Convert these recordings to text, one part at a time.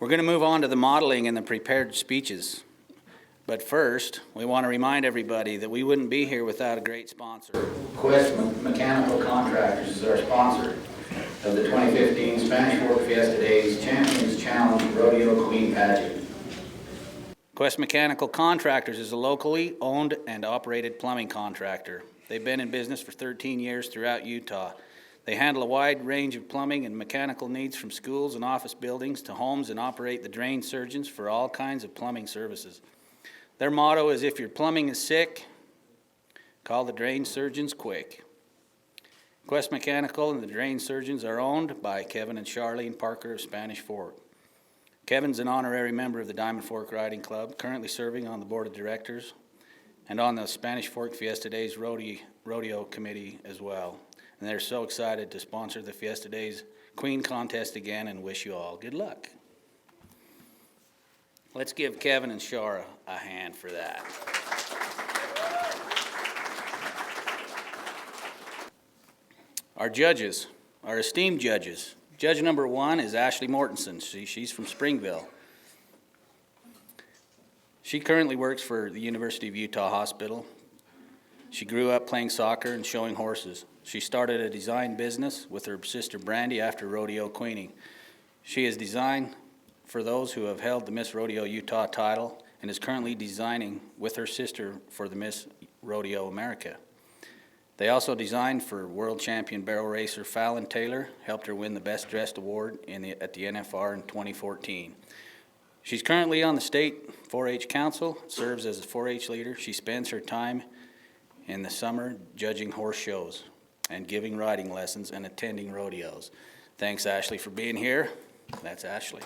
We're going to move on to the modeling and the prepared speeches. But first, we want to remind everybody that we wouldn't be here without a great sponsor. Quest Mechanical Contractors is our sponsor of the 2015 Spanish Fork Fiesta Days Champions Challenge Rodeo Queen Pageant. Quest Mechanical Contractors is a locally owned and operated plumbing contractor. They've been in business for 13 years throughout Utah. They handle a wide range of plumbing and mechanical needs from schools and office buildings to homes and operate the drain surgeons for all kinds of plumbing services. Their motto is, if your plumbing is sick, call the drain surgeons quick. Quest Mechanical and the drain surgeons are owned by Kevin and Charlene Parker of Spanish Fork. Kevin's an honorary member of the Diamond Fork Riding Club, currently serving on the board of directors and on the Spanish Fork Fiesta Days Rodeo Committee as well. And they're so excited to sponsor the Fiesta Days Queen Contest again and wish you all good luck. Let's give Kevin and Shara a hand for that. Our judges, our esteemed judges. Judge number 1 is Ashley Mortensen. She's from Springville. She currently works for the University of Utah Hospital. She grew up playing soccer and showing horses. She started a design business with her sister Brandy after rodeo queening. She has designed for those who have held the Miss Rodeo Utah title and is currently designing with her sister for the Miss Rodeo America. They also designed for world champion barrel racer Fallon Taylor, helped her win the Best Dressed Award at the NFR in 2014. She's currently on the State 4-H Council, serves as a 4-H leader. She spends her time in the summer judging horse shows and giving riding lessons and attending rodeos. Thanks, Ashley, for being here. That's Ashley.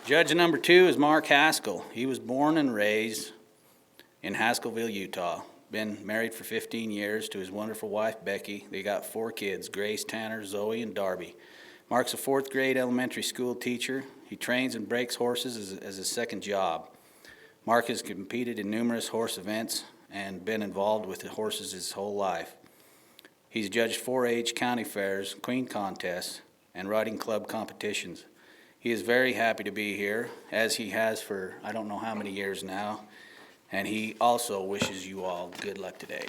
Judge number 2 is Mark Haskell. He was born and raised in Haskellville, Utah. Been married for 15 years to his wonderful wife, Becky. They got 4 kids, Grace, Tanner, Zoe, and Darby. Mark's a 4th grade elementary school teacher. He trains and breaks horses as his second job. Mark has competed in numerous horse events and been involved with the horses his whole life. He's judged 4-H county fairs, queen contests, and riding club competitions. He is very happy to be here, as he has for I don't know how many years now, and he also wishes you all good luck today.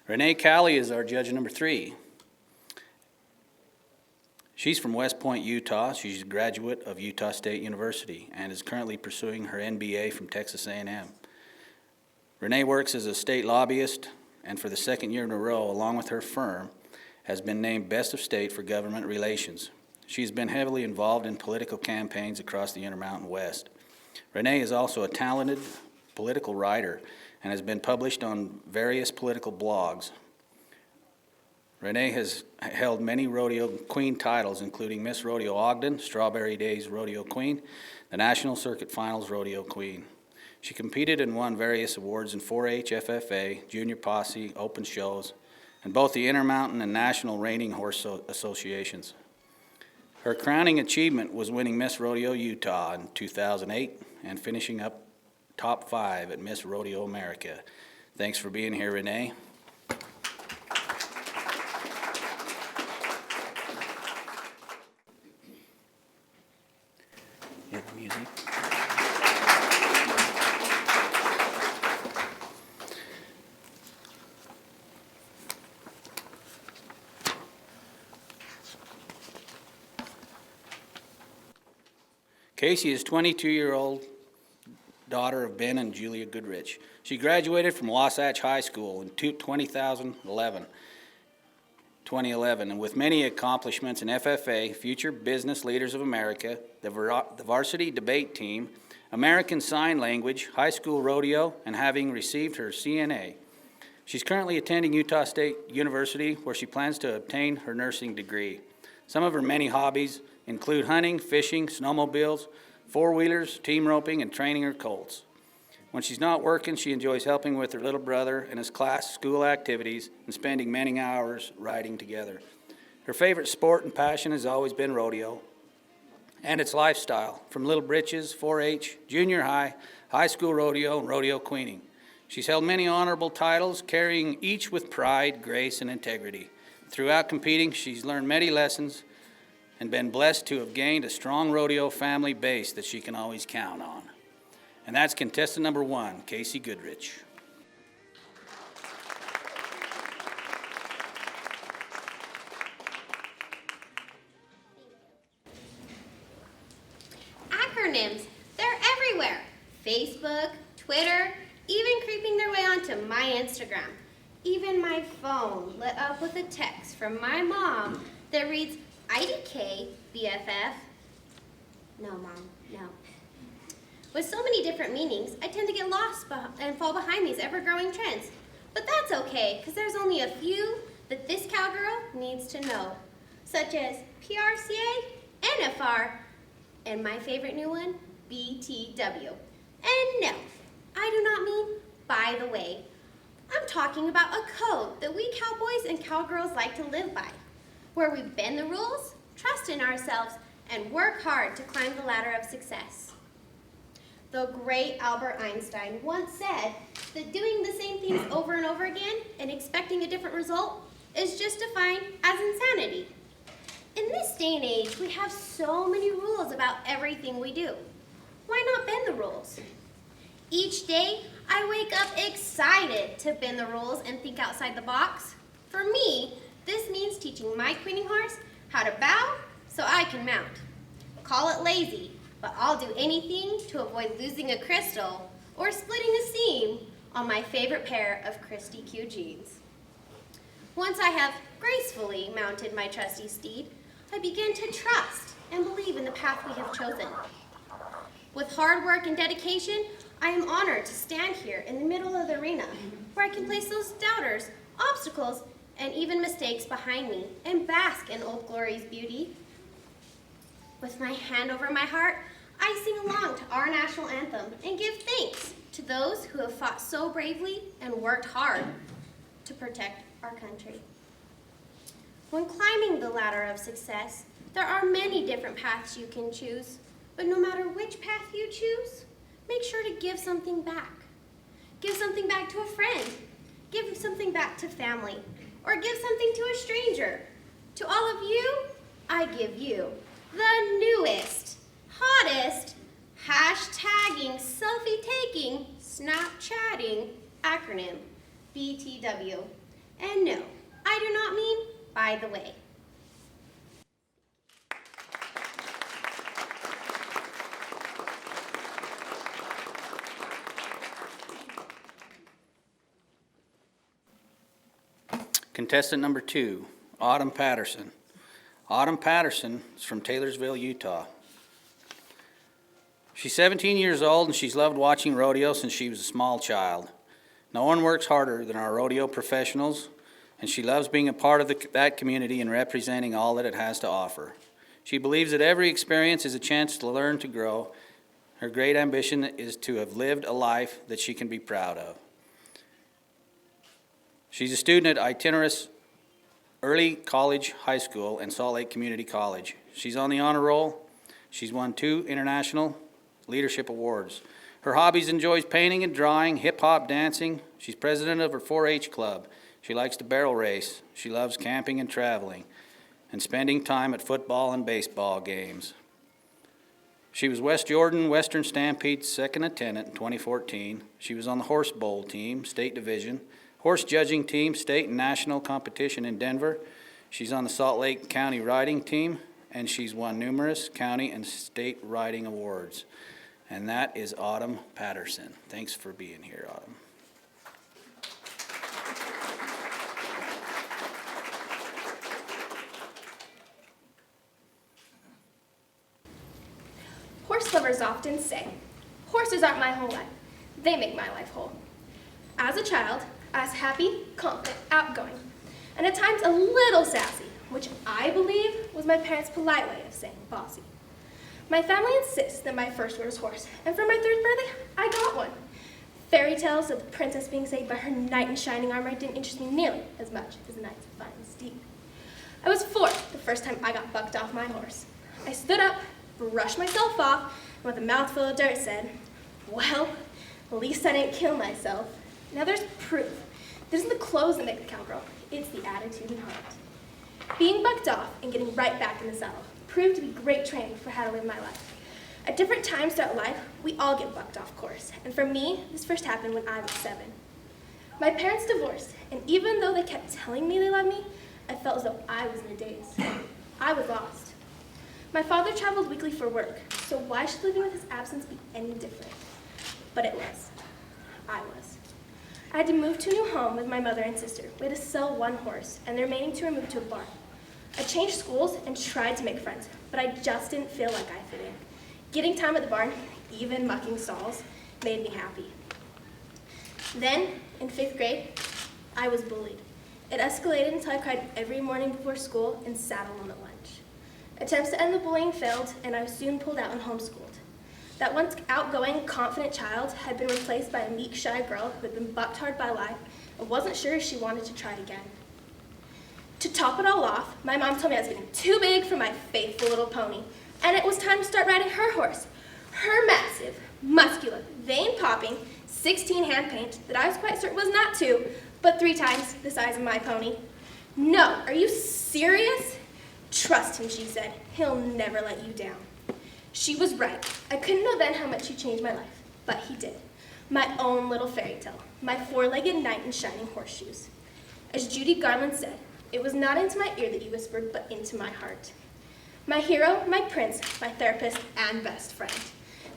Renee Calley is our judge number 3. She's from West Point, Utah. She's a graduate of Utah State University and is currently pursuing her MBA from Texas A&M. Renee works as a state lobbyist and for the 2nd year in a row, along with her firm, has been named Best of State for Government Relations. She's been heavily involved in political campaigns across the Intermountain West. Renee is also a talented political writer and has been published on various political blogs. Renee has held many rodeo queen titles, including Miss Rodeo Ogden, Strawberry Days Rodeo Queen, the National Circuit Finals Rodeo Queen. She competed and won various awards in 4-H, FFA, Junior Posse, Open Shows, and both the Intermountain and National Reining Horse Associations. Her crowning achievement was winning Miss Rodeo Utah in 2008 and finishing up top 5 at Miss Rodeo America. Thanks for being here, Renee. You have the music? Casey is 22-year-old daughter of Ben and Julia Goodrich. She graduated from Wasatch High School in 2011, and with many accomplishments in FFA, Future Business Leaders of America, the varsity debate team, American Sign Language, high school rodeo, and having received her CNA. She's currently attending Utah State University, where she plans to obtain her nursing degree. Some of her many hobbies include hunting, fishing, snowmobiles, four-wheelers, team roping, and training her colts. When she's not working, she enjoys helping with her little brother in his class, school activities, and spending many hours riding together. Her favorite sport and passion has always been rodeo and its lifestyle, from Little Britches, 4-H, junior high, high school rodeo, and rodeo queening. She's held many honorable titles, carrying each with pride, grace, and integrity. Throughout competing, she's learned many lessons and been blessed to have gained a strong rodeo family base that she can always count on. And that's contestant number 1, Casey Goodrich. Acronyms, they're everywhere. Facebook, Twitter, even creeping their way onto my Instagram. Even my phone lit up with a text from my mom that reads, IDK, BFF. No, Mom, no. With so many different meanings, I tend to get lost and fall behind these ever-growing trends. But that's okay, because there's only a few that this cowgirl needs to know, such as PRCA, NFR, and my favorite new one, BTW. And no, I do not mean by the way. I'm talking about a code that we cowboys and cowgirls like to live by, where we bend the rules, trust in ourselves, and work hard to climb the ladder of success. The great Albert Einstein once said that doing the same things over and over again and expecting a different result is just defined as insanity. In this day and age, we have so many rules about everything we do. Why not bend the rules? Each day, I wake up excited to bend the rules and think outside the box. For me, this means teaching my queening horse how to bow so I can mount. Call it lazy, but I'll do anything to avoid losing a crystal or splitting a seam on my favorite pair of Christy Q jeans. Once I have gracefully mounted my trusty steed, I begin to trust and believe in the path we have chosen. With hard work and dedication, I am honored to stand here in the middle of the arena where I can place those doubters, obstacles, and even mistakes behind me and bask in Old Glory's beauty. With my hand over my heart, I sing along to our national anthem and give thanks to those who have fought so bravely and worked hard to protect our country. When climbing the ladder of success, there are many different paths you can choose, but no matter which path you choose, make sure to give something back. Give something back to a friend, give something back to family, or give something to a stranger. To all of you, I give you the newest, hottest, hashtagging, selfie-taking, Snapchatting acronym, BTW. And no, I do not mean by the way. Contestant number 2, Autumn Patterson. Autumn Patterson is from Taylorsville, Utah. She's 17 years old and she's loved watching rodeo since she was a small child. No one works harder than our rodeo professionals, and she loves being a part of that community and representing all that it has to offer. She believes that every experience is a chance to learn to grow. Her great ambition is to have lived a life that she can be proud of. She's a student at Itinerus Early College High School and Salt Lake Community College. She's on the honor roll. She's won 2 international leadership awards. Her hobbies enjoys painting and drawing, hip-hop dancing. She's president of her 4-H club. She likes to barrel race. She loves camping and traveling and spending time at football and baseball games. She was West Jordan Western Stampede's second attendant in 2014. She was on the horse bowl team, state division, horse judging team, state and national competition in Denver. She's on the Salt Lake County riding team, and she's won numerous county and state riding awards. And that is Autumn Patterson. Thanks for being here, Autumn. Horse lovers often say, horses aren't my whole life. They make my life whole. As a child, I was happy, confident, outgoing, and at times a little sassy, which I believe was my parents' polite way of saying bossy. My family insists that my first word is horse, and for my 3rd birthday, I got one. Fairy tales of the princess being saved by her knight in shining armor didn't interest me nearly as much as the knight's fine steed. I was 4 the first time I got bucked off my horse. I stood up, brushed myself off, and with a mouthful of dirt said, well, at least I didn't kill myself. Now there's proof. It isn't the clothes that make the cowgirl, it's the attitude and heart. Being bucked off and getting right back in the saddle proved to be great training for how to live my life. At different times throughout life, we all get bucked off course, and for me, this first happened when I was 7. My parents divorced, and even though they kept telling me they loved me, I felt as though I was in a daze. I was lost. My father traveled weekly for work, so why should living with his absence be any different? But it was. I was. I had to move to a new home with my mother and sister. We had to sell 1 horse, and the remaining 2 were moved to a barn. I changed schools and tried to make friends, but I just didn't feel like I fit in. Getting time at the barn, even mucking stalls, made me happy. Then, in 5th grade, I was bullied. It escalated until I cried every morning before school and sat alone at lunch. Attempts to end the bullying failed, and I was soon pulled out and homeschooled. That once outgoing, confident child had been replaced by a meek, shy girl who had been bucked hard by life and wasn't sure if she wanted to try again. To top it all off, my mom told me I was getting too big for my faithful little pony, and it was time to start riding her horse. Her massive, muscular, vein-popping, 16 hand paint that I was quite certain was not 2, but 3 times the size of my pony. No, are you serious? Trust him, she said. He'll never let you down. She was right. I couldn't know then how much he changed my life, but he did. My own little fairy tale, my 4-legged knight in shining horseshoes. As Judy Garland said, it was not into my ear that you whispered, but into my heart. My hero, my prince, my therapist, and best friend.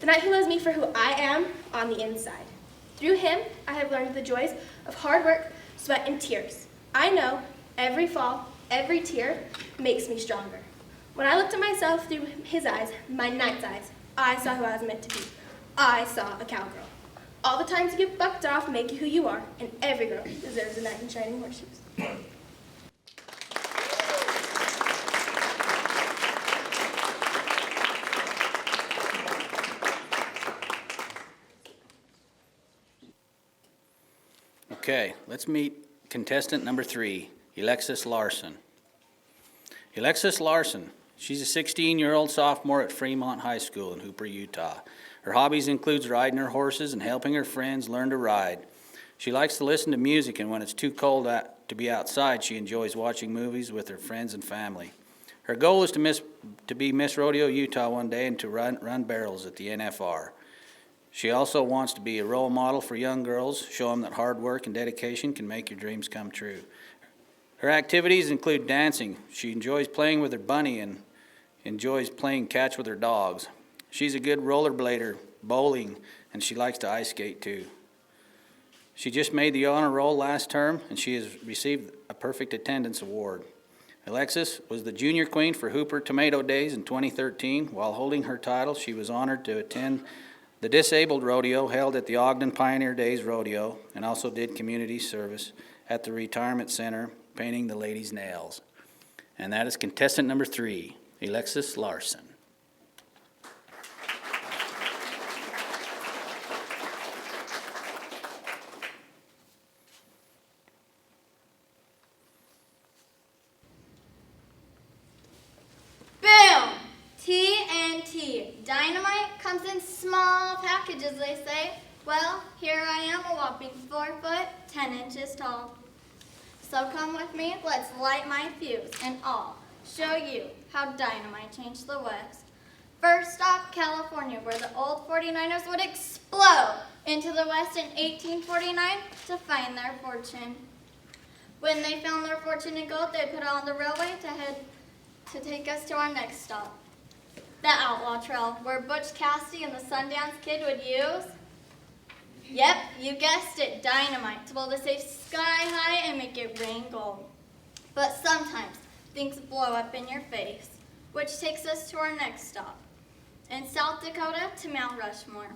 The knight who loves me for who I am on the inside. Through him, I have learned the joys of hard work, sweat, and tears. I know every fall, every tear makes me stronger. When I looked at myself through his eyes, my knight's eyes, I saw who I was meant to be. I saw a cowgirl. All the times you get bucked off make you who you are, and every girl deserves a knight in shining horseshoes. Okay, let's meet contestant number 3, Alexis Larson. Alexis Larson, she's a 16-year-old sophomore at Fremont High School in Hooper, Utah. Her hobbies includes riding her horses and helping her friends learn to ride. She likes to listen to music, and when it's too cold to be outside, she enjoys watching movies with her friends and family. Her goal is to be Miss Rodeo Utah one day and to run barrels at the NFR. She also wants to be a role model for young girls, show them that hard work and dedication can make your dreams come true. Her activities include dancing. She enjoys playing with her bunny and enjoys playing catch with her dogs. She's a good rollerblader, bowling, and she likes to ice skate too. She just made the honor roll last term, and she has received a perfect attendance award. Alexis was the junior queen for Hooper Tomato Days in 2013. While holding her title, she was honored to attend the Disabled Rodeo held at the Ogden Pioneer Days Rodeo, and also did community service at the Retirement Center, painting the ladies' nails. And that is contestant number 3, Alexis Larson. Boom! TNT. Dynamite comes in small packages, they say. Well, here I am, a whopping 4 foot, 10 inches tall. So come with me, let's light my fuse and I'll show you how dynamite changed the West. First stop, California, where the old 49ers would explode into the West in 1849 to find their fortune. When they found their fortune in gold, they put it on the railway to take us to our next stop. The Outlaw Trail, where Butch Cassidy and the Sundance Kid would use, yep, you guessed it, dynamite, to blow the safe sky high and make it rain gold. But sometimes things blow up in your face, which takes us to our next stop. In South Dakota to Mount Rushmore.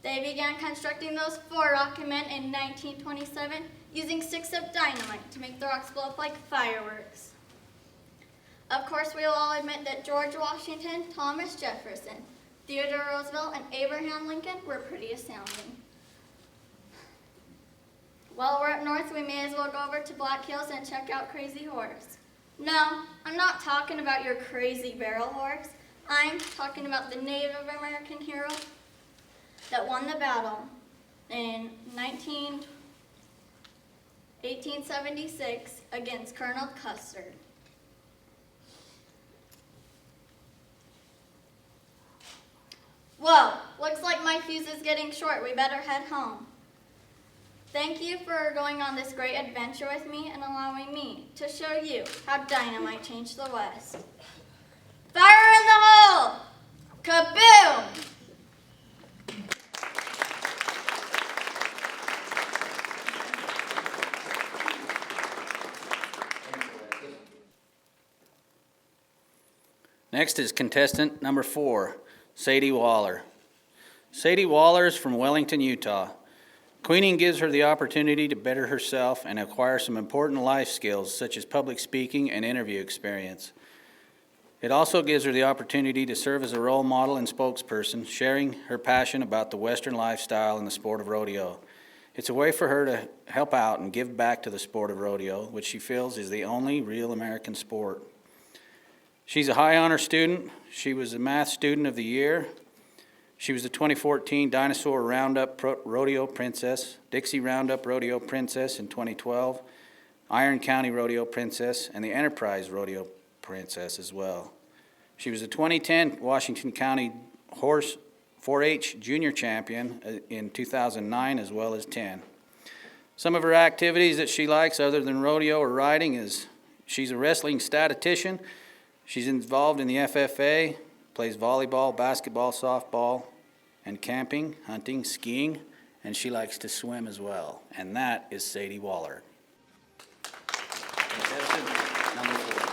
They began constructing those 4 rocket men in 1927 using sticks of dynamite to make the rocks blow up like fireworks. Of course, we will all admit that George Washington, Thomas Jefferson, Theodore Roosevelt, and Abraham Lincoln were pretty astounding. While we're up north, we may as well go over to Black Hills and check out Crazy Horse. No, I'm not talking about your crazy barrel horse. I'm talking about the Native American hero that won the battle in 1876, against Colonel Custer. Well, looks like my fuse is getting short. We better head home. Thank you for going on this great adventure with me and allowing me to show you how dynamite changed the West. Fire in the hole! Kaboom! Next is contestant number 4, Sadie Waller. Sadie Waller is from Wellington, Utah. Queening gives her the opportunity to better herself and acquire some important life skills such as public speaking and interview experience. It also gives her the opportunity to serve as a role model and spokesperson, sharing her passion about the Western lifestyle and the sport of rodeo. It's a way for her to help out and give back to the sport of rodeo, which she feels is the only real American sport. She's a high honor student. She was the math student of the year. She was the 2014 Dinosaur Roundup Rodeo Princess, Dixie Roundup Rodeo Princess in 2012, Iron County Rodeo Princess, and the Enterprise Rodeo Princess as well. She was the 2010 Washington County Horse 4-H Junior Champion in 2009 as well as 10. Some of her activities that she likes other than rodeo or riding is she's a wrestling statistician. She's involved in the FFA, plays volleyball, basketball, softball, and camping, hunting, skiing, and she likes to swim as well. And that is Sadie Waller. Contestant number 4.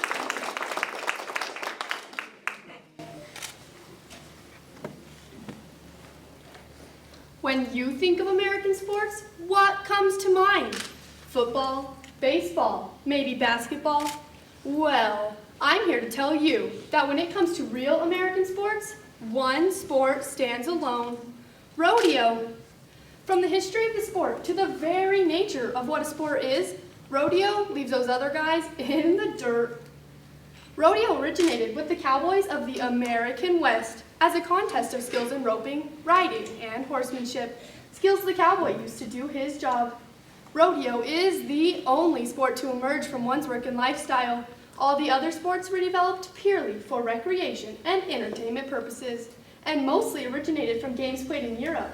When you think of American sports, what comes to mind? Football, baseball, maybe basketball? Well, I'm here to tell you that when it comes to real American sports, one sport stands alone: rodeo. From the history of the sport to the very nature of what a sport is, rodeo leaves those other guys in the dirt. Rodeo originated with the cowboys of the American West as a contest of skills in roping, riding, and horsemanship, skills the cowboy used to do his job. Rodeo is the only sport to emerge from one's work and lifestyle. All the other sports were developed purely for recreation and entertainment purposes, and mostly originated from games played in Europe.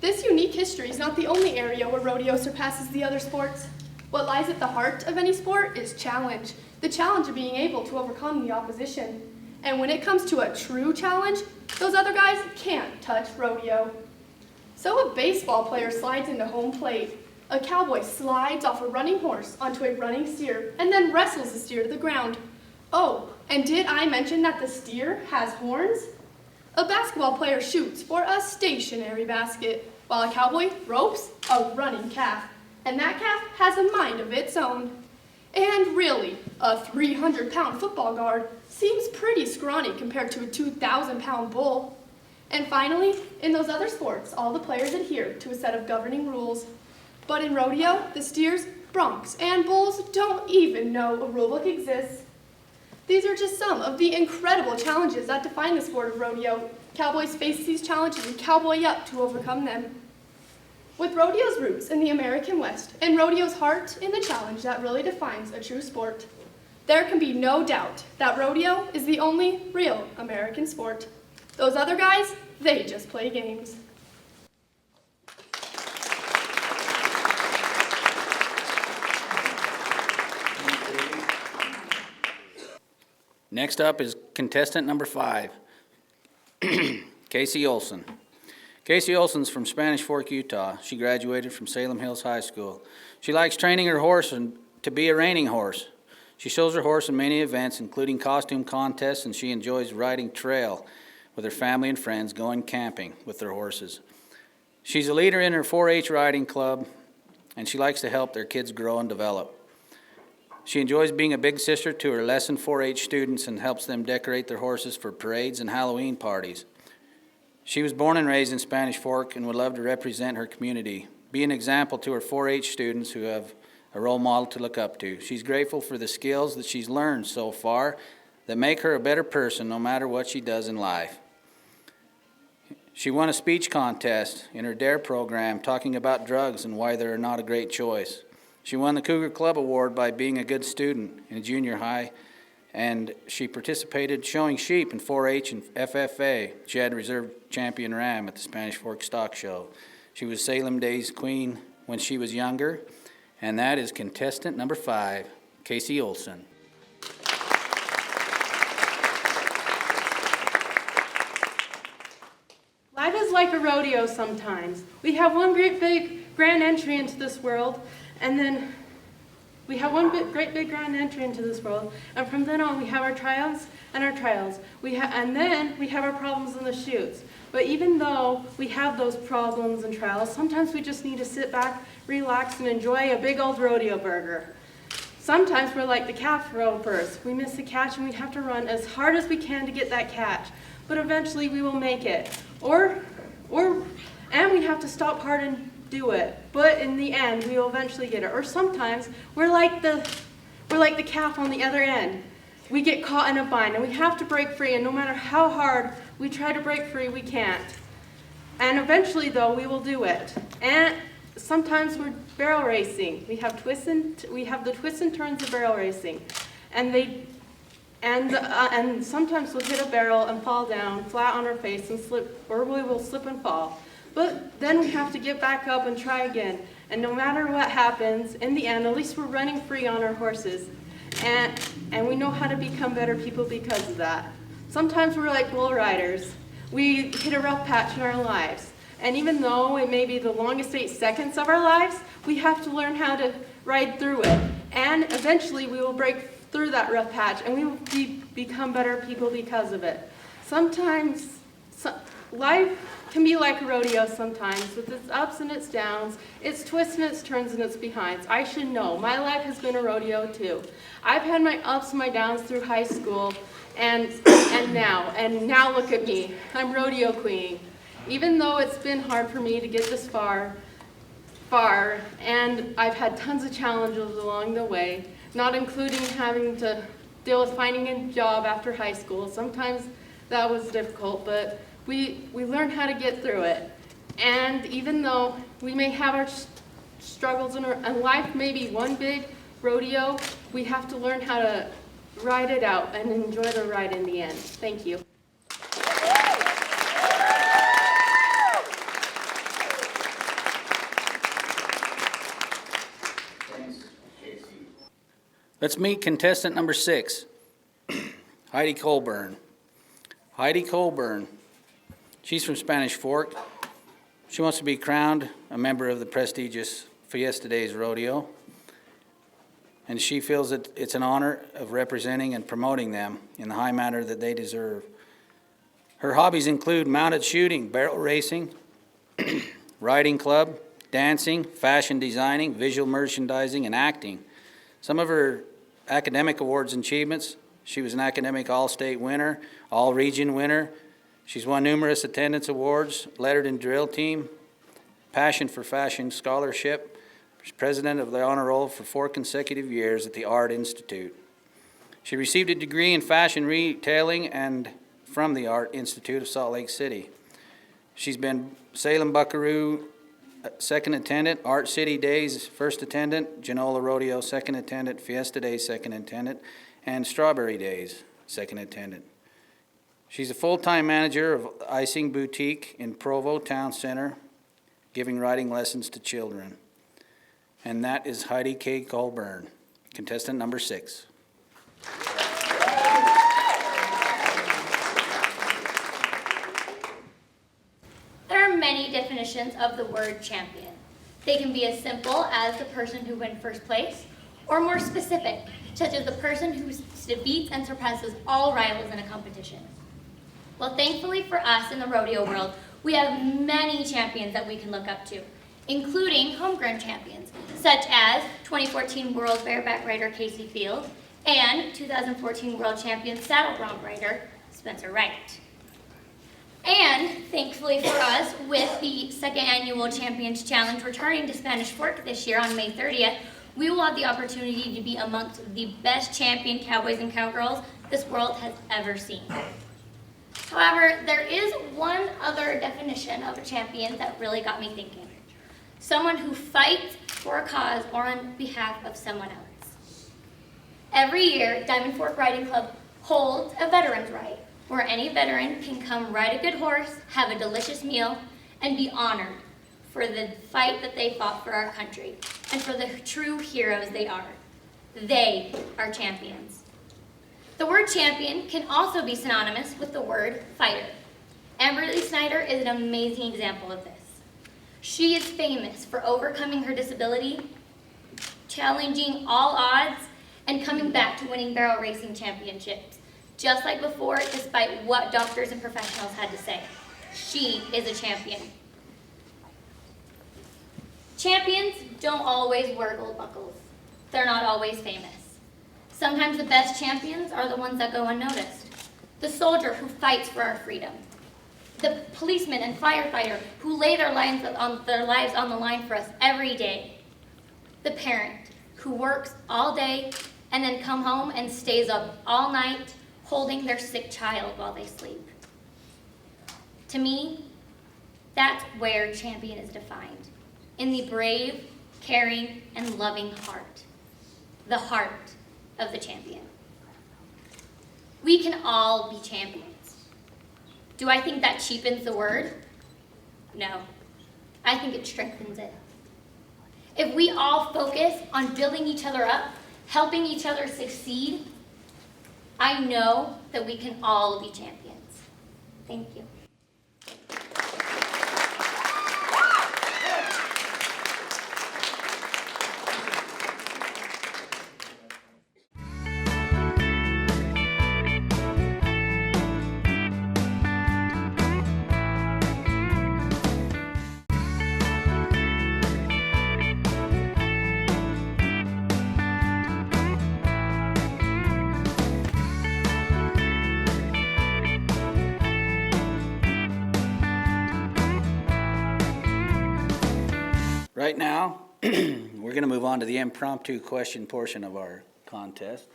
This unique history is not the only area where rodeo surpasses the other sports. What lies at the heart of any sport is challenge, the challenge of being able to overcome the opposition. And when it comes to a true challenge, those other guys can't touch rodeo. So a baseball player slides into home plate. A cowboy slides off a running horse onto a running steer and then wrestles the steer to the ground. Oh, and did I mention that the steer has horns? A basketball player shoots for a stationary basket, while a cowboy ropes a running calf. And that calf has a mind of its own. And really, a 300-pound football guard seems pretty scrawny compared to a 2,000-pound bull. And finally, in those other sports, all the players adhere to a set of governing rules. But in rodeo, the steers, broncs, and bulls don't even know a rulebook exists. These are just some of the incredible challenges that define the sport of rodeo. Cowboys face these challenges and cowboy up to overcome them. With rodeo's roots in the American West and rodeo's heart in the challenge that really defines a true sport, there can be no doubt that rodeo is the only real American sport. Those other guys, they just play games. Next up is contestant number 5, Casey Olson. Casey Olson's from Spanish Fork, Utah. She graduated from Salem Hills High School. She likes training her horse to be a reining horse. She shows her horse in many events, including costume contests, and she enjoys riding trail with her family and friends, going camping with their horses. She's a leader in her 4-H riding club, and she likes to help their kids grow and develop. She enjoys being a big sister to her Lesson 4-H students and helps them decorate their horses for parades and Halloween parties. She was born and raised in Spanish Fork and would love to represent her community, be an example to her 4-H students who have a role model to look up to. She's grateful for the skills that she's learned so far that make her a better person no matter what she does in life. She won a speech contest in her DARE program talking about drugs and why they're not a great choice. She won the Cougar Club Award by being a good student in junior high, and she participated showing sheep in 4-H and FFA. She had reserve champion ram at the Spanish Fork Stock Show. She was Salem Days Queen when she was younger, and that is contestant number 5, Casey Olson. Life is like a rodeo sometimes. We have one great big grand entry into this world, and then we have one great big grand entry into this world, and from then on we have our triumphs and our trials. And then we have our problems in the chutes. But even though we have those problems and trials, sometimes we just need to sit back, relax, and enjoy a big old rodeo burger. Sometimes we're like the calf ropers. We miss the catch and we have to run as hard as we can to get that catch. But eventually we will make it. And we have to stop hard and do it. But in the end, we will eventually get it. Or sometimes we're like the calf on the other end. We get caught in a bind and we have to break free, and no matter how hard we try to break free, we can't. And eventually though, we will do it. And sometimes we're barrel racing. We have the twists and turns of barrel racing. And sometimes we'll hit a barrel and fall down flat on our face and slip, or we will slip and fall. But then we have to get back up and try again. And no matter what happens, in the end, at least we're running free on our horses. And we know how to become better people because of that. Sometimes we're like bull riders. We hit a rough patch in our lives. And even though it may be the longest 8 seconds of our lives, we have to learn how to ride through it. And eventually we will break through that rough patch and we will become better people because of it. Sometimes life can be like a rodeo sometimes, with its ups and its downs, its twists and its turns and its behinds. I should know, my life has been a rodeo too. I've had my ups and my downs through high school and now look at me, I'm rodeo queen. Even though it's been hard for me to get this far, and I've had tons of challenges along the way, not including having to deal with finding a job after high school. Sometimes that was difficult, but we learn how to get through it. And even though we may have our struggles and life may be one big rodeo, we have to learn how to ride it out and enjoy the ride in the end. Thank you. Let's meet contestant number 6, Heidi Colburn. Heidi Colburn, she's from Spanish Fork. She wants to be crowned a member of the prestigious Fiesta Days Rodeo, and she feels that it's an honor of representing and promoting them in the high manner that they deserve. Her hobbies include mounted shooting, barrel racing, riding club, dancing, fashion designing, visual merchandising, and acting. Some of her academic awards and achievements: she was an academic all-state winner, all-region winner. She's won numerous attendance awards, lettered in drill team, passion for fashion scholarship. She's president of the honor roll for 4 consecutive years at the Art Institute. She received a degree in fashion retailing and from the Art Institute of Salt Lake City. She's been Salem Buckaroo second attendant, Art City Days first attendant, Genola Rodeo second attendant, Fiesta Days second attendant, and Strawberry Days second attendant. She's a full-time manager of Icing Boutique in Provo Town Center, giving riding lessons to children. And that is Heidi K. Colburn, contestant number 6. There are many definitions of the word champion. They can be as simple as the person who wins first place, or more specific, such as the person who defeats and surpasses all rivals in a competition. Well, thankfully for us in the rodeo world, we have many champions that we can look up to, including homegrown champions, such as 2014 World Bareback Rider Casey Field and 2014 World Champion Saddle Bronc Rider Spencer Wright. And thankfully for us, with the 2nd Annual Champions Challenge returning to Spanish Fork this year on May 30th, we will have the opportunity to be amongst the best champion cowboys and cowgirls this world has ever seen. However, there is one other definition of a champion that really got me thinking. Someone who fights for a cause or on behalf of someone else. Every year, Diamond Fork Riding Club holds a veterans ride, where any veteran can come ride a good horse, have a delicious meal, and be honored for the fight that they fought for our country and for the true heroes they are. They are champions. The word champion can also be synonymous with the word fighter. Amberly Snyder is an amazing example of this. She is famous for overcoming her disability, challenging all odds, and coming back to winning barrel racing championships. Just like before, despite what doctors and professionals had to say. She is a champion. Champions don't always wear gold buckles. They're not always famous. Sometimes the best champions are the ones that go unnoticed. The soldier who fights for our freedom. The policeman and firefighter who lay their lives on the line for us every day. The parent who works all day and then come home and stays up all night holding their sick child while they sleep. To me, that's where champion is defined. In the brave, caring, and loving heart. The heart of the champion. We can all be champions. Do I think that cheapens the word? No. I think it strengthens it. If we all focus on building each other up, helping each other succeed, I know that we can all be champions. Thank you. Right now, we're going to move on to the impromptu question portion of our contest.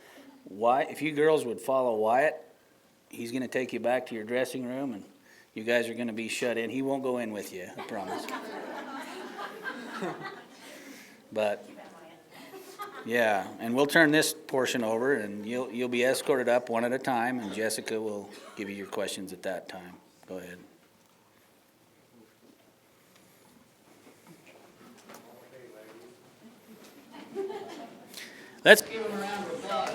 If you girls would follow Wyatt, he's going to take you back to your dressing room, and you guys are going to be shut in. He won't go in with you, I promise. But, yeah, and we'll turn this portion over, and you'll be escorted up one at a time, and Jessica will give you your questions at that time. Go ahead. Let's give them a round of applause.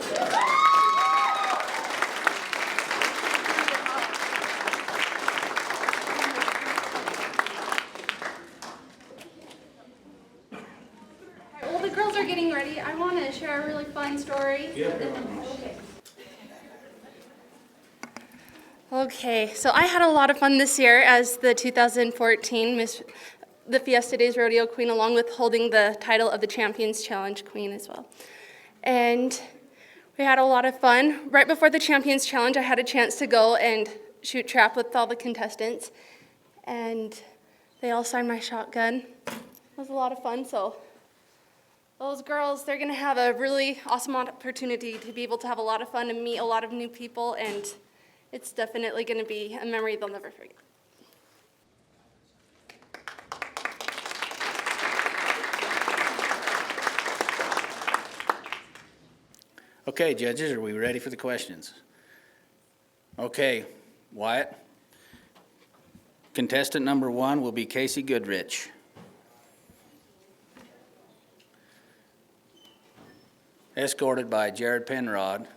While the girls are getting ready, I want to share a really fun story. Okay, so I had a lot of fun this year as the 2014 the Fiesta Days Rodeo Queen, along with holding the title of the Champions Challenge Queen as well. And we had a lot of fun. Right before the Champions Challenge, I had a chance to go and shoot trap with all the contestants, and they all signed my shotgun. It was a lot of fun, so those girls, they're gonna have a really awesome opportunity to be able to have a lot of fun and meet a lot of new people, and it's definitely gonna be a memory they'll never forget. Okay, judges, are we ready for the questions? Okay, Wyatt. Contestant number 1 will be Casey Goodrich. Escorted by Jared Penrod,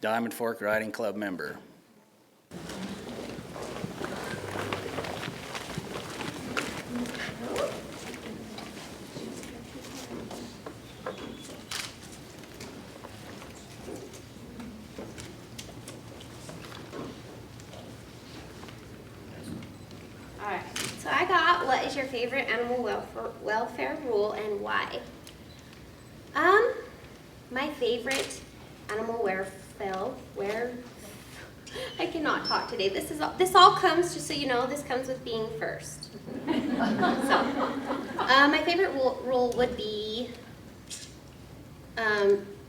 Diamond Fork Riding Club member. So I got, what is your favorite animal welfare rule and why? My favorite animal I cannot talk today. This all comes, just so you know, this comes with being first. My favorite rule would be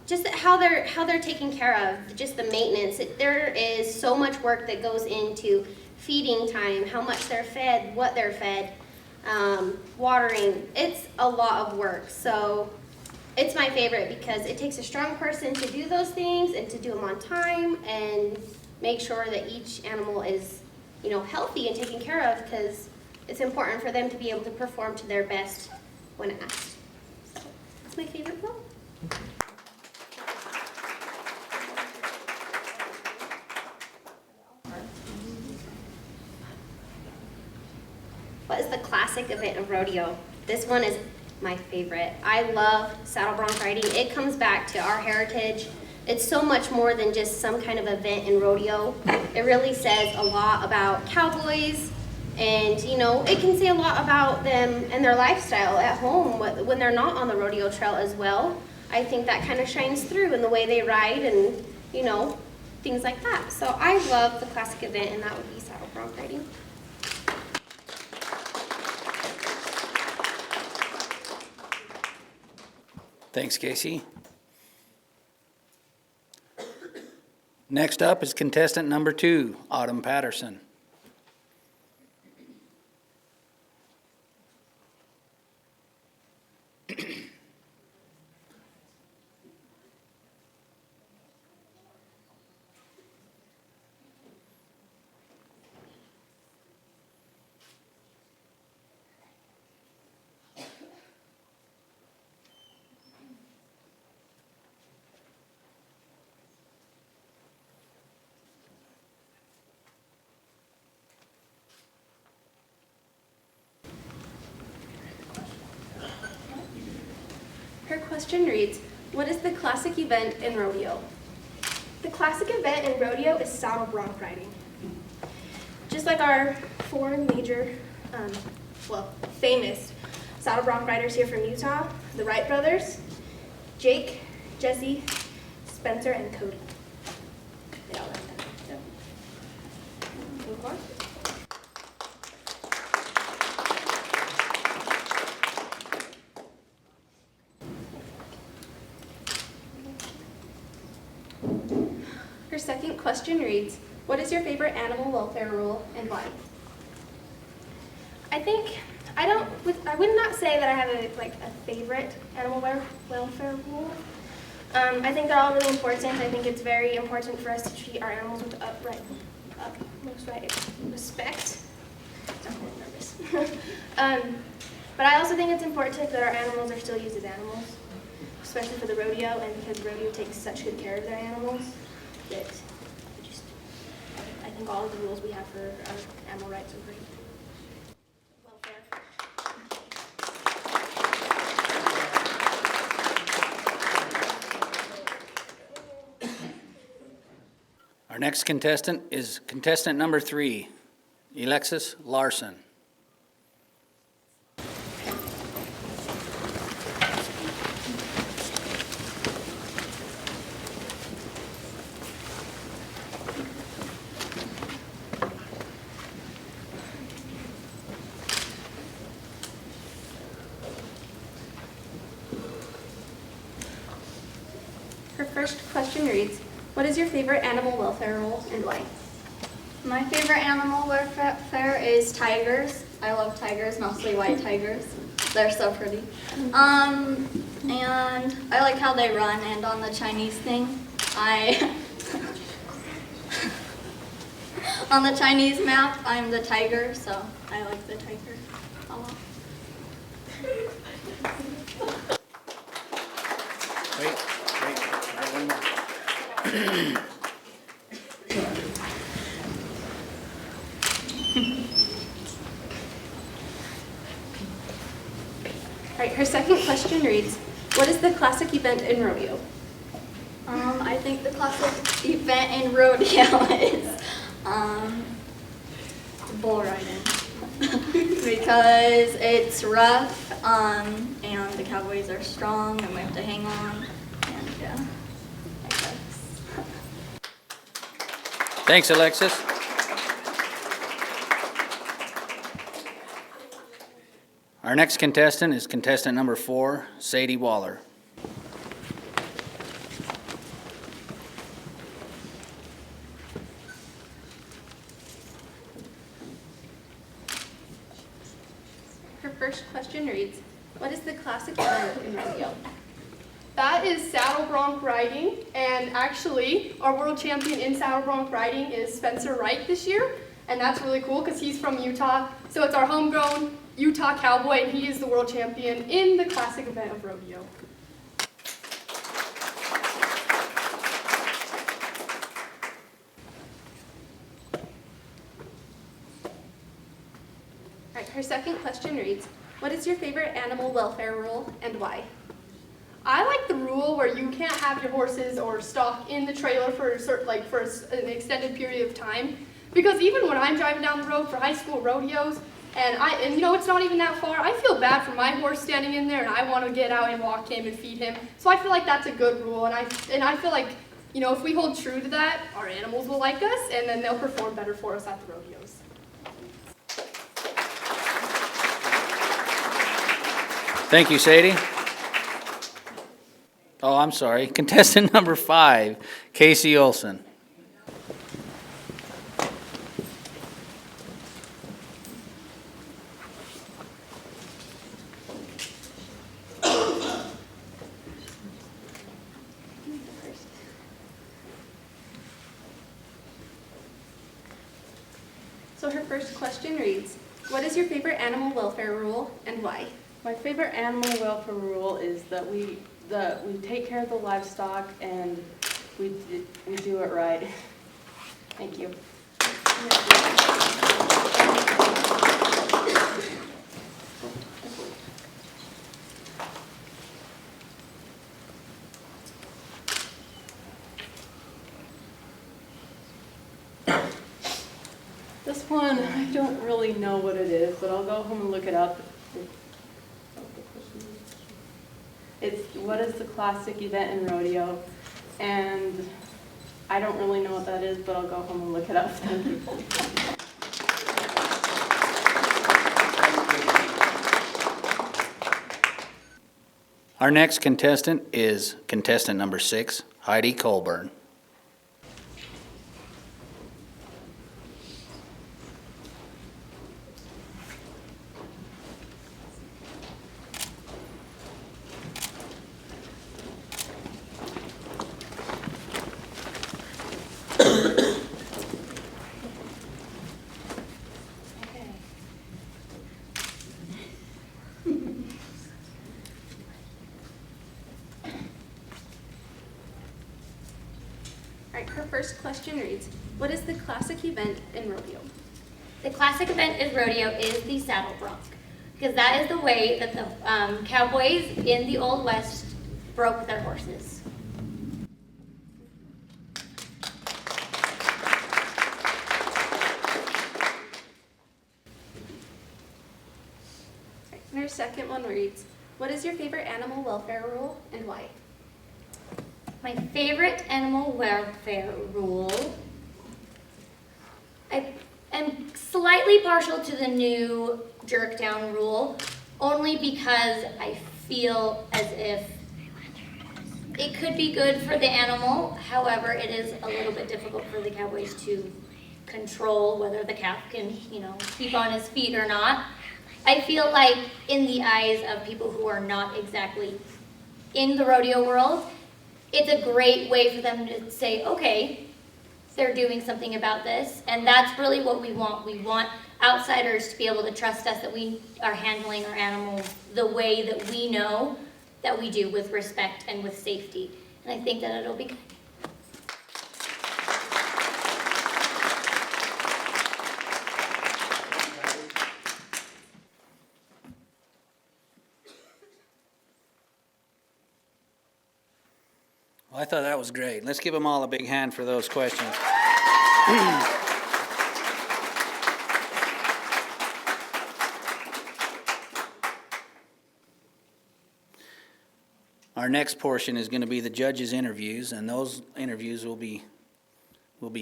just how they're taken care of, just the maintenance. There is so much work that goes into feeding time, how much they're fed, what they're fed. watering. It's a lot of work. So it's my favorite because it takes a strong person to do those things and to do them on time and make sure that each animal is, healthy and taken care of, because it's important for them to be able to perform to their best when asked. So that's my favorite role. What is the classic event of rodeo? This one is my favorite. I love saddle bronc riding. It comes back to our heritage. It's so much more than just some kind of event in rodeo. It really says a lot about cowboys, and it can say a lot about them and their lifestyle at home when they're not on the rodeo trail as well. I think that kind of shines through in the way they ride and things like that. So I love the classic event, and that would be saddle bronc riding. Thanks, Casey. Next up is contestant number 2, Autumn Patterson. Her question reads, what is the classic event in rodeo? The classic event in rodeo is saddle bronc riding. Just like our 4 major, famous saddle bronc riders here from Utah, the Wright brothers, Jake, Jesse, Spencer, and Cody. They all like that. So. Move on. Her second question reads, what is your favorite animal welfare rule and why? I would not say that I have a favorite animal welfare rule. I think they're all really important. I think it's very important for us to treat our animals with utmost respect. I'm really nervous. But I also think it's important that our animals are still used as animals, especially for the rodeo, and because rodeo takes such good care of their animals. That I think all of the rules we have for our animal rights are great. Welfare. Our next contestant is contestant number 3, Alexis Larson. Her first question reads, what is your favorite animal welfare rule and why? My favorite animal welfare is tigers. I love tigers, mostly white tigers. They're so pretty. And I like how they run, and on the Chinese thing, on the Chinese map, I'm the tiger, so I like the tiger a lot. Wait, I got one more. All right, her second question reads, what is the classic event in rodeo? I think the classic event in rodeo is bull riding. Because it's rough, and the cowboys are strong, and we have to hang on, and yeah, I guess. Thanks, Alexis. Our next contestant is contestant number 4, Sadie Waller. first question reads, what is the classic event in rodeo? That is saddle bronc riding, and actually our world champion in saddle bronc riding is Spencer Wright this year, and that's really cool because he's from Utah. So it's our homegrown Utah cowboy, and he is the world champion in the classic event of rodeo. All right, her second question reads, what is your favorite animal welfare rule and why? I like the rule where you can't have your horses or stock in the trailer for an extended period of time. Because even when I'm driving down the road for high school rodeos, and you know it's not even that far, I feel bad for my horse standing in there, and I want to get out and walk him and feed him. So I feel like that's a good rule, and I feel like, you know, if we hold true to that, our animals will like us, and then they'll perform better for us at the rodeos. Thank you, Sadie. Oh, I'm sorry. Contestant number 5, Casey Olson. So her first question reads, what is your favorite animal welfare rule and why? My favorite animal welfare rule is that we take care of the livestock and we do it right. Thank you. This one, I don't really know what it is, but I'll go home and look it up. It's what is the classic event in rodeo, and I don't really know what that is, but I'll go home and look it up. Thank you. Our next contestant is contestant number 6, Heidi Colburn. All right, her first question reads, what is the classic event in rodeo? The classic event in rodeo is the saddle bronc, because that is the way that the cowboys in the Old West broke their horses. And her second one reads, what is your favorite animal welfare rule and why? My favorite animal welfare rule, I am slightly partial to the new jerk down rule, only because I feel as if it could be good for the animal. However, it is a little bit difficult for the cowboys to control whether the calf can, keep on his feet or not. I feel like in the eyes of people who are not exactly in the rodeo world, it's a great way for them to say, okay, they're doing something about this, and that's really what we want. We want outsiders to be able to trust us that we are handling our animals the way that we know that we do, with respect and with safety. And I think that it'll be good. Well, I thought that was great. Let's give them all a big hand for those questions. Our next portion is going to be the judges' interviews, and those interviews will be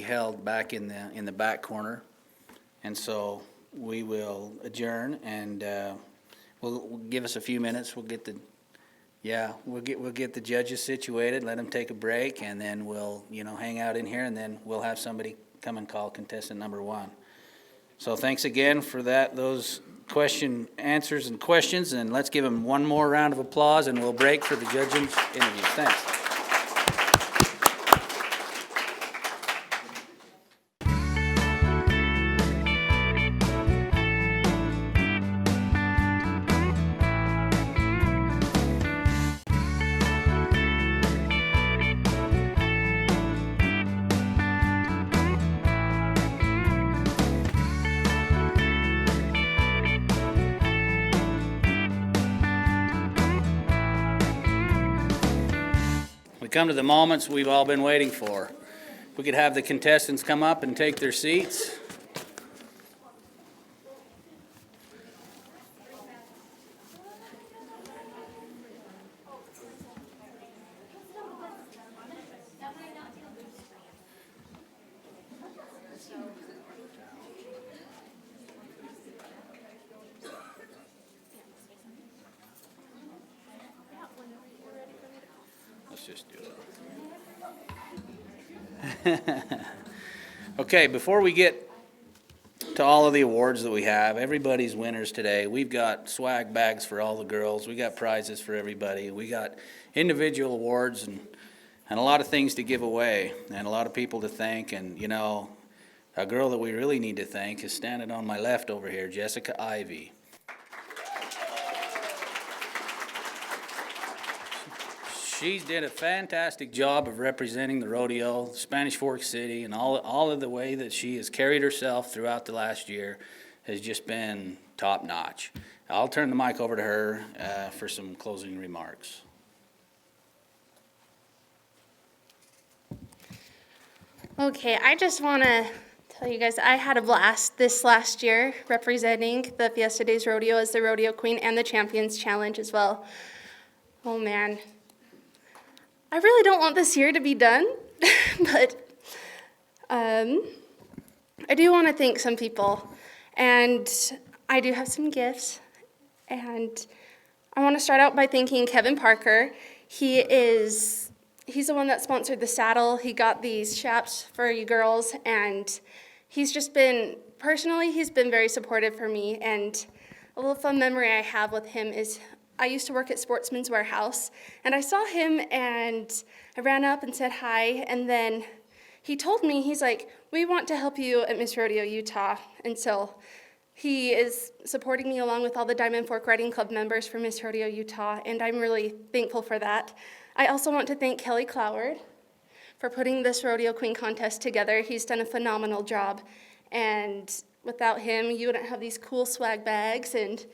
held back in the back corner. And so we will adjourn, and we'll give us a few minutes. We'll get the judges situated, let them take a break, and then we'll hang out in here, and then we'll have somebody come and call contestant number 1. So thanks again for those answers and questions, and let's give them one more round of applause, and we'll break for the judging interviews. Thanks. We come to the moments we've all been waiting for. If we could have the contestants come up and take their seats. Let's just do it. Okay, before we get to all of the awards that we have, everybody's winners today. We've got swag bags for all the girls. We got prizes for everybody. We got individual awards and a lot of things to give away and a lot of people to thank. And, you know, a girl that we really need to thank is standing on my left over here, Jessica Ivy. She's did a fantastic job of representing the rodeo, Spanish Fork City, and all of the way that she has carried herself throughout the last year has just been top notch. I'll turn the mic over to her for some closing remarks. Okay, I just want to tell you guys I had a blast this last year representing the Fiesta Days Rodeo as the Rodeo Queen and the Champions Challenge as well. Oh man, I really don't want this year to be done, but I do want to thank some people, and I do have some gifts, and I want to start out by thanking Kevin Parker. He's the one that sponsored the saddle. He got these chaps for you girls, and he's been very supportive for me, and a little fun memory I have with him is I used to work at Sportsman's Warehouse, and I saw him, and I ran up and said hi, and then he told me, he's like, we want to help you at Miss Rodeo Utah, and so he is supporting me along with all the Diamond Fork Riding Club members for Miss Rodeo Utah, and I'm really thankful for that. I also want to thank Kelly Cloward for putting this Rodeo Queen contest together. He's done a phenomenal job, and without him, you wouldn't have these cool swag bags and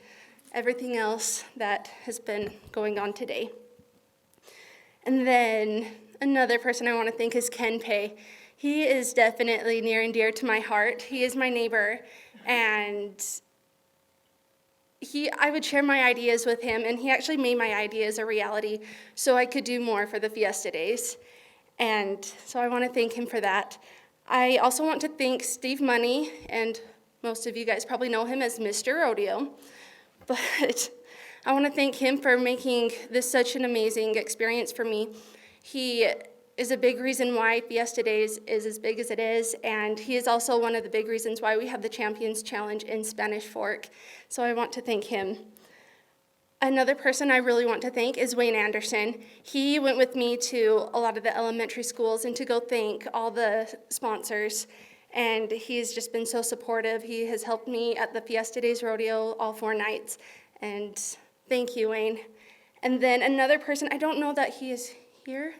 everything else that has been going on today. And then another person I want to thank is Ken Pay. He is definitely near and dear to my heart. He is my neighbor, and I would share my ideas with him, and he actually made my ideas a reality so I could do more for the Fiesta Days. And so I want to thank him for that. I also want to thank Steve Money, and most of you guys probably know him as Mr. Rodeo. But I want to thank him for making this such an amazing experience for me. He is a big reason why Fiesta Days is as big as it is, and he is also one of the big reasons why we have the Champions Challenge in Spanish Fork. So I want to thank him. Another person I really want to thank is Wayne Anderson. He went with me to a lot of the elementary schools and to go thank all the sponsors. And he's just been so supportive. He has helped me at the Fiesta Days Rodeo all 4 nights. And thank you, Wayne. And then another person, I don't know that he is here,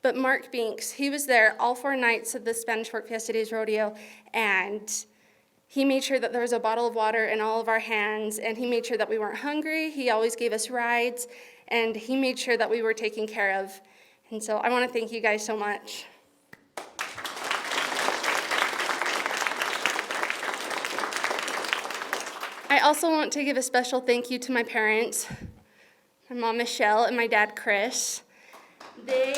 but Mark Binks. He was there all 4 nights of the Spanish Fork Fiesta Days Rodeo, and he made sure that there was a bottle of water in all of our hands, and he made sure that we weren't hungry. He always gave us rides, and he made sure that we were taken care of. And so I want to thank you guys so much. I also want to give a special thank you to my parents, my mom Michelle and my dad Chris. They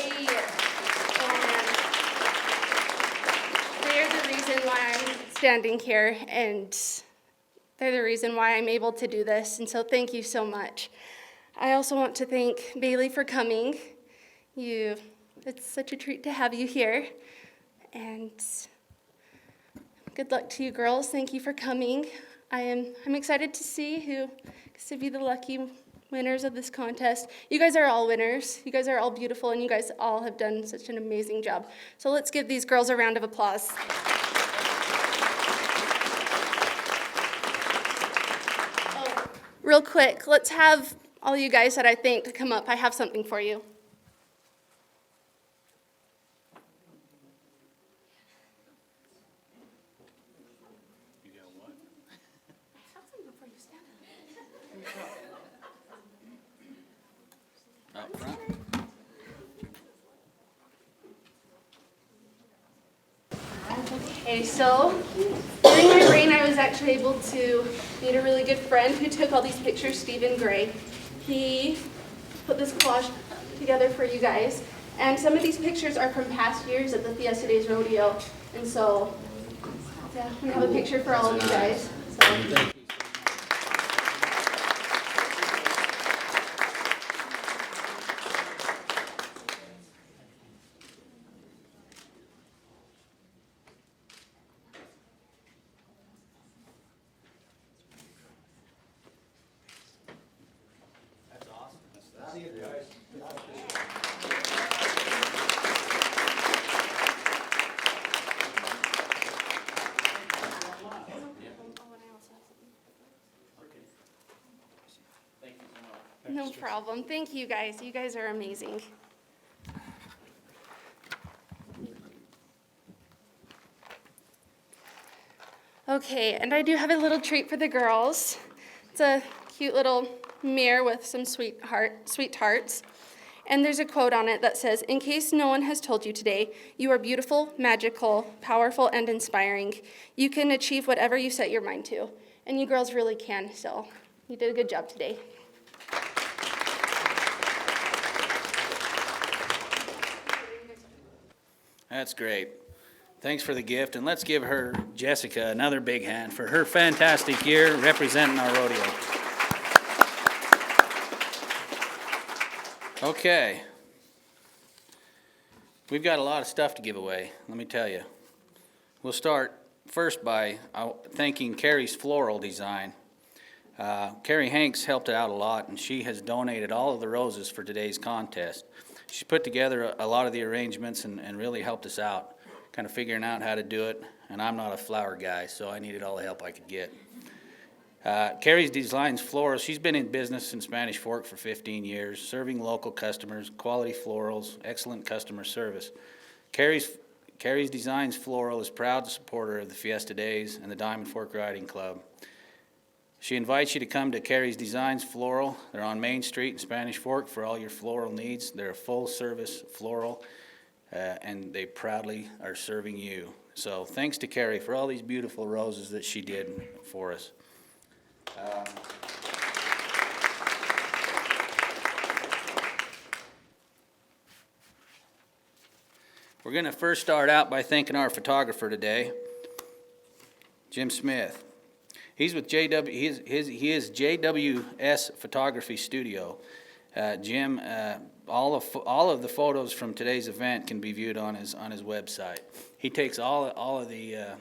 are the reason why I'm standing here, and they're the reason why I'm able to do this, and so thank you so much. I also want to thank Bailey for coming. It's such a treat to have you here, and good luck to you girls. Thank you for coming. I'm excited to see who gets to be the lucky winners of this contest. You guys are all winners. You guys are all beautiful, and you guys all have done such an amazing job. So let's give these girls a round of applause. Oh, real quick, let's have all you guys that I think to come up. I have something for you. Up front. Okay, so during my brain, I was actually able to meet a really good friend who took all these pictures, Stephen Gray. He put this collage together for you guys, and some of these pictures are from past years at the Fiesta Days Rodeo, and so yeah, we have a picture for all of you guys. So. No problem. Thank you guys. You guys are amazing. Okay, and I do have a little treat for the girls. It's a cute little mirror with some sweet hearts. And there's a quote on it that says, "In case no one has told you today, you are beautiful, magical, powerful, and inspiring. You can achieve whatever you set your mind to." And you girls really can, so you did a good job today. That's great. Thanks for the gift, and let's give her, Jessica, another big hand for her fantastic year representing our rodeo. Okay. We've got a lot of stuff to give away, let me tell you. We'll start first by thanking Carrie's Floral Design. Carrie Hanks helped out a lot, and she has donated all of the roses for today's contest. She put together a lot of the arrangements and really helped us out, kind of figuring out how to do it. And I'm not a flower guy, so I needed all the help I could get. Carrie's Designs Florals, she's been in business in Spanish Fork for 15 years, serving local customers, quality florals, excellent customer service. Carrie's Designs Floral is proud supporter of the Fiesta Days and the Diamond Fork Riding Club. She invites you to come to Carrie's Designs Floral. They're on Main Street in Spanish Fork for all your floral needs. They're a full-service floral, and they proudly are serving you. So thanks to Carrie for all these beautiful roses that she did for us. We're going to first start out by thanking our photographer today, Jim Smith. He's with he is JWS Photography Studio. Jim, all of the photos from today's event can be viewed on his website. He takes all of the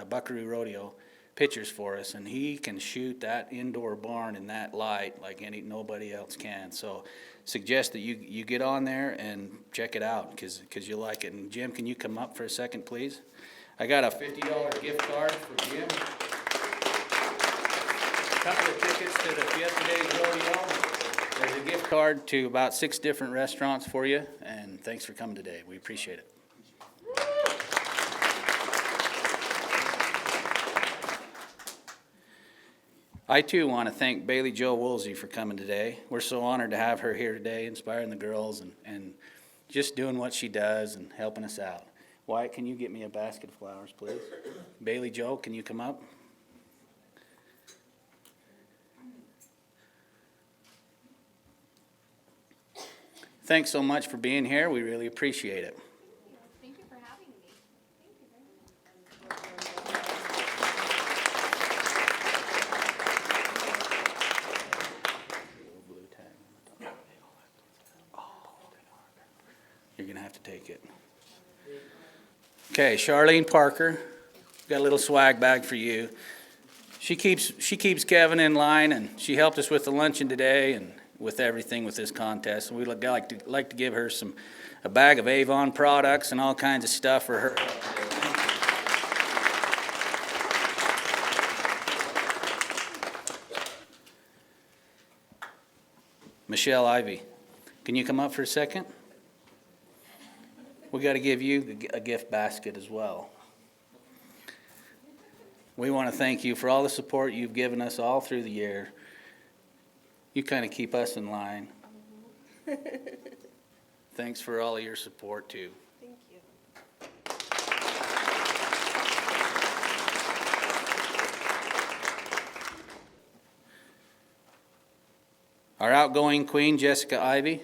Buckaroo Rodeo pictures for us, and he can shoot that indoor barn in that light like nobody else can. So suggest that you get on there and check it out because you'll like it. And Jim, can you come up for a second, please? I got a $50 gift card for Jim. Couple of tickets to the Fiesta Days Rodeo. There's a gift card to about 6 different restaurants for you, and thanks for coming today. We appreciate it. I too want to thank Bailey Jo Woolsey for coming today. We're so honored to have her here today, inspiring the girls and just doing what she does and helping us out. Wyatt, can you get me a basket of flowers, please? Bailey Jo, can you come up? Thanks so much for being here. We really appreciate it. Thank you for having me. You're going to have to take it. Okay, Charlene Parker, got a little swag bag for you. She keeps Kevin in line, and she helped us with the luncheon today and with everything with this contest. And we'd like to give her a bag of Avon products and all kinds of stuff for her. Michelle Ivy, can you come up for a second? We got to give you a gift basket as well. We want to thank you for all the support you've given us all through the year. You kind of keep us in line. Thanks for all of your support too. Thank you. Our outgoing queen, Jessica Ivy,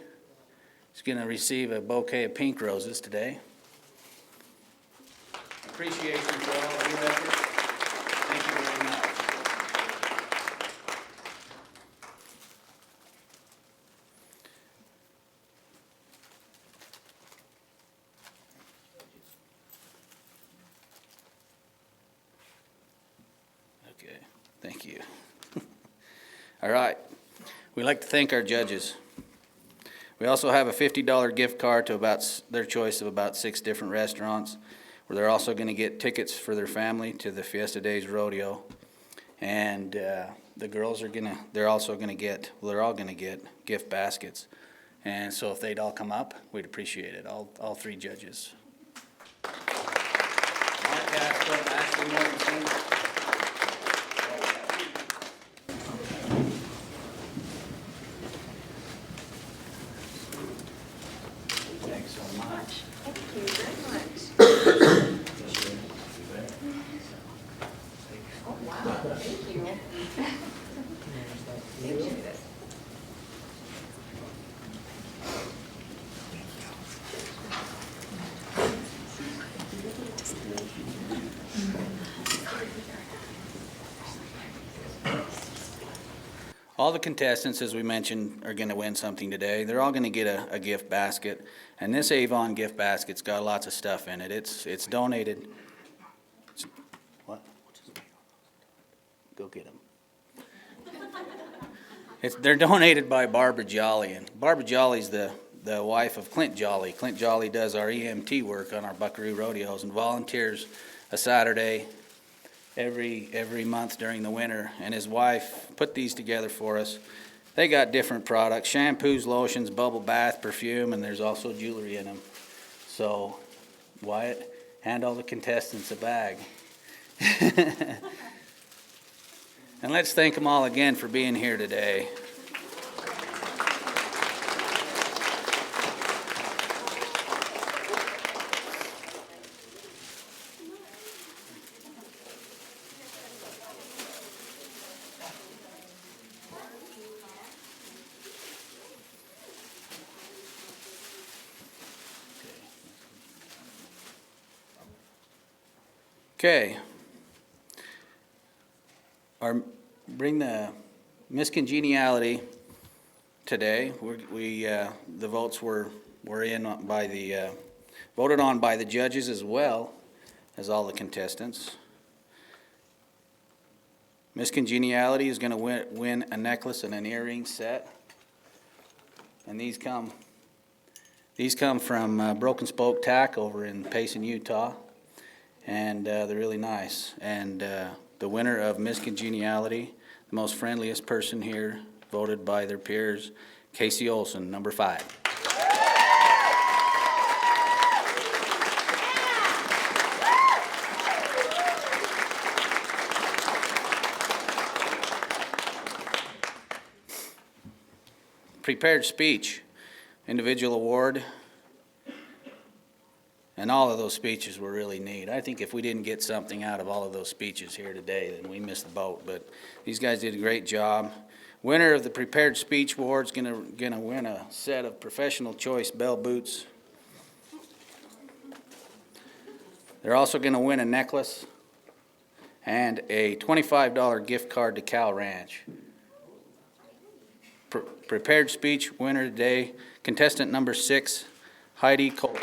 is going to receive a bouquet of pink roses today. Appreciation for all of your efforts. Thank you very much. Okay, thank you. All right. We'd like to thank our judges. We also have a $50 gift card to their choice of about 6 different restaurants, where they're also going to get tickets for their family to the Fiesta Days Rodeo. And the girls they're all going to get gift baskets. And so if they'd all come up, we'd appreciate it, all 3 judges. Mark Castro, Ashley Mortensen. Thanks so much. Thank you very much. Oh, wow. Thank you. Thank you. All the contestants, as we mentioned, are going to win something today. They're all going to get a gift basket. And this Avon gift basket's got lots of stuff in it. It's donated. What? Go get them. They're donated by Barbara Jolly. And Barbara Jolly's the wife of Clint Jolly. Clint Jolly does our EMT work on our Buckaroo rodeos and volunteers a Saturday every month during the winter, and his wife put these together for us. They got different products: shampoos, lotions, bubble bath, perfume, and there's also jewelry in them. So, Wyatt, hand all the contestants a bag. And let's thank them all again for being here today. Okay. Bring the miscongeniality today. The votes were voted on by the judges as well as all the contestants. Miscongeniality is going to win a necklace and an earring set, and these come from Broken Spoke Tack over in Payson, Utah. And they're really nice. And the winner of Miscongeniality, the most friendliest person here, voted by their peers, Casey Olson, number 5. Prepared speech, individual award. And all of those speeches were really neat. I think if we didn't get something out of all of those speeches here today, then we missed the boat. But these guys did a great job. Winner of the Prepared Speech Award is gonna win a set of Professional Choice Bell boots. They're also gonna win a necklace and a $25 gift card to Cal Ranch. Prepared Speech winner today, contestant number 6, Heidi Cole.